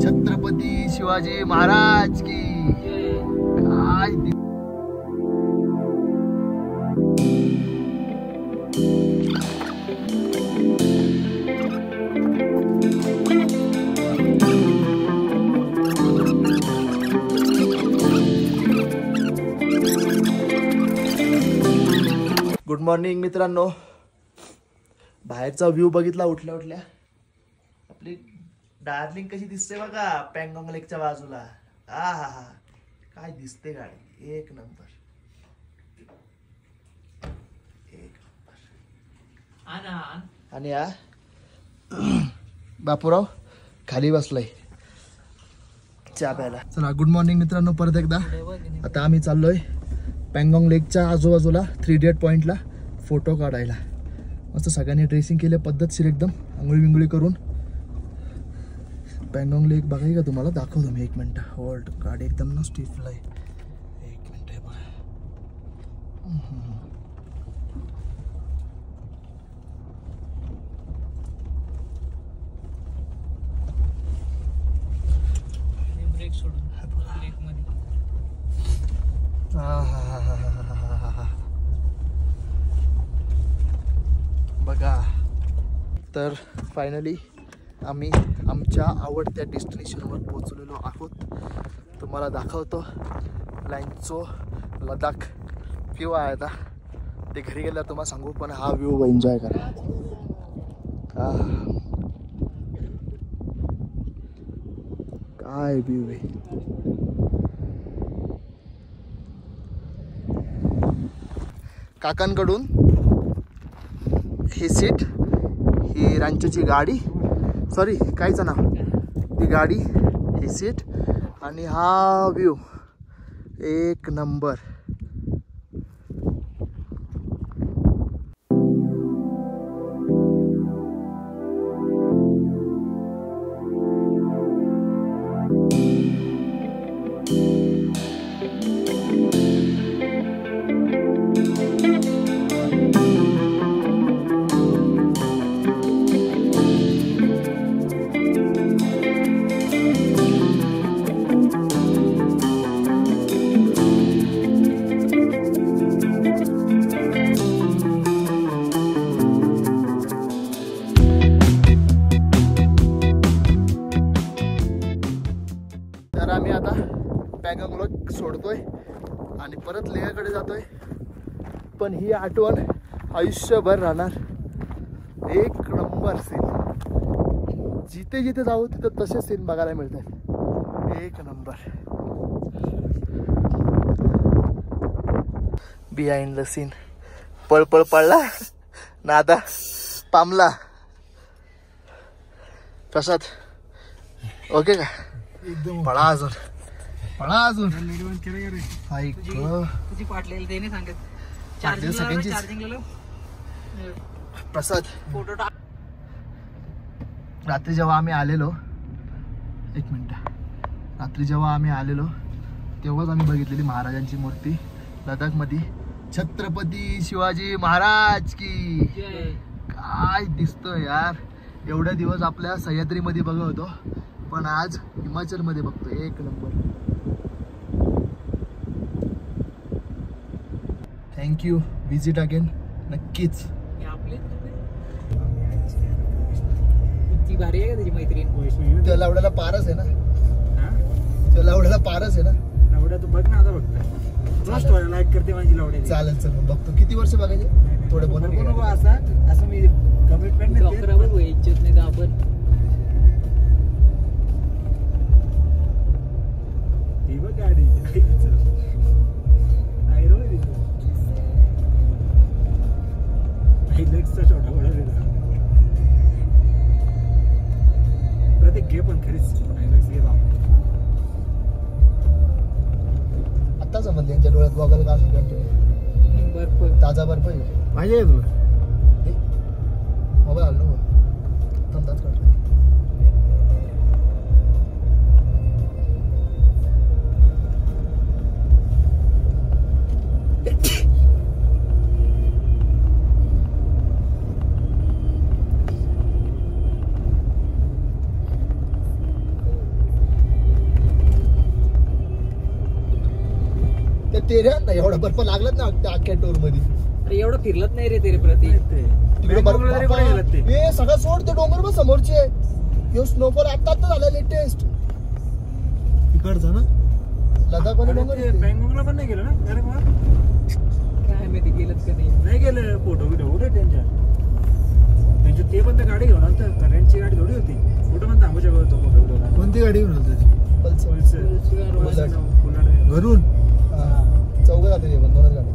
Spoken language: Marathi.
छत्रपती शिवाजी महाराज की काय गुड मॉर्निंग मित्रांनो. बाहेरचा व्ह्यू बघितला उठल्या उठल्या. आपली डार्लिंग कशी दिसते बघा पँगॉंग लेकच्या बाजूला. हा हा हा काय दिसते गाडी. एक नंबर एक नंबर. आणि या बापूराव खाली बसलाय चहा प्यायला. चला गुड मॉर्निंग मित्रांनो परत एकदा. आता आम्ही चाललोय पँगॉंग लेकच्या आजूबाजूला 3 डेट पॉइंटला फोटो काढायला. मस्त सगळ्यांनी ड्रेसिंग केले पद्धतशीर एकदम आंघोळी बिंगोळी करून. पँगॉंग लेक बघाय का तुम्हाला दाखवतो मी. एक मिनिट होल्ड. गाडी एकदम ना स्टिफला आहे. एक मिनिट आहे बघा. ब्रेक सोडून लेक मध्ये. बघा तर फायनली आम्ही आमच्या आवडत्या डेस्टिनेशनवर पोहोचलेलो आहोत. तुम्हाला दाखवतो लाईनचो लडाख व्ह्यू आहे. आता ते घरी गेल्यावर तुम्हाला सांगू पण हा व्ह्यू एन्जॉय करा. काय व्ह्यू आहे. काकांकडून ही सीट, ही रांचीची गाडी, सॉरी कायचं नाव, ती गाडी, ही सीट आणि हा व्ह्यू एक नंबर. तर आम्ही आता पँगॉंग लेक सोडतोय आणि परत लेहकडे जातोय. पण ही आठवण आयुष्यभर राहणार. एक नंबर सीन. जिथे जिथे जाऊ तिथं तसे सीन बघायला मिळतात. एक नंबर. Behind the scene. पळपळ पळला नादा पामला. प्रसाद ओके का. पळा अजून पळा अजून. तुझी पाटलेली ते नाही सांगत. चार्जिंग प्रसाद फोटो टाक. रात्री जेव्हा आम्ही आलेलो, एक मिनिट, रात्री जेव्हा आम्ही आलेलो तेव्हाच आम्ही बघितलेली महाराजांची मूर्ती लडाख मध्ये. छत्रपती शिवाजी महाराज की. काय दिसतोय यार. एवढे दिवस आपल्या सह्याद्री मध्ये बघत होतो पण आज हिमाचल मध्ये बघतो. एक नंबर. थँक्यू. विजिट अगेन नक्कीच. ती भारी आहे का त्याची मैत्रीण. त्या लावड्याला पारस आहे ना. त्या लावड्याला पारस आहे ना. लावड्या तू बघ ना आता. फक्त लाईक करते माझी लावड्या. चालेल चल बघतो. किती वर्ष बघायचे थोडे बोलून असं मी कमिटमेंट नाही इच्छित नाही. आपण गाडी छोटा प्रत्येक घे पण खरीच आता समजले यांच्या डोळ्यात बघायला का असं बर्फ ताजा बर्फ आहे. पाहिजे तुला मोबाईल आलो धंदाच करतो. तेऱ्या ना एवढा बर्फ लागलात ना अख्ख्या टोर मध्ये. अरे एवढं फिरलत नाही रे तेरे प्रती. तिकडे हे सगळं सोड ते डोंगर बघ समोरचे. यो स्नोफॉल आता झाला लेटेस्ट तिकडचा ना लडाख मध्ये डोंगर. बँकॉकला पण नाही गेलं ना काय माहिती गेलत का नाही. नाही गेलं. फोटो बिटो कुठे त्यांच्या ते पण तर गाडी घेऊन आलं. करेंटची गाडी थोडी होती. कुठं पण थांबू शकत होतो फोटो बिटो. कोणती गाडी घेऊन आली त्याची? पल्सर. घरून चौघ जाते पण 2 गाडी.